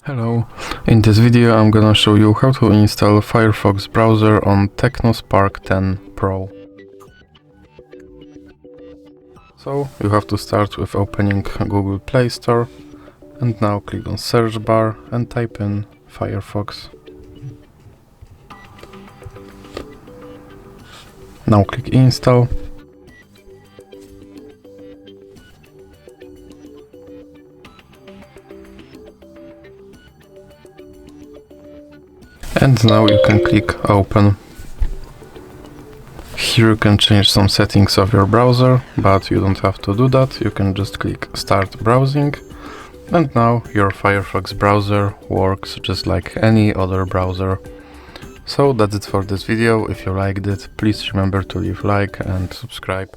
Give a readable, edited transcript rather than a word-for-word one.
Hello, in this video I'm gonna show you how to install Firefox browser on Tecno Spark 10 Pro. So you have to start with opening Google Play Store and now click on search bar and type in Firefox. Now click install. And now you can click open. Here you can change some settings of your browser, but you don't have to do that. You can just click start browsing, and now your Firefox browser works just like any other browser. So that's it for this video. If you liked it, please remember to leave a like and subscribe.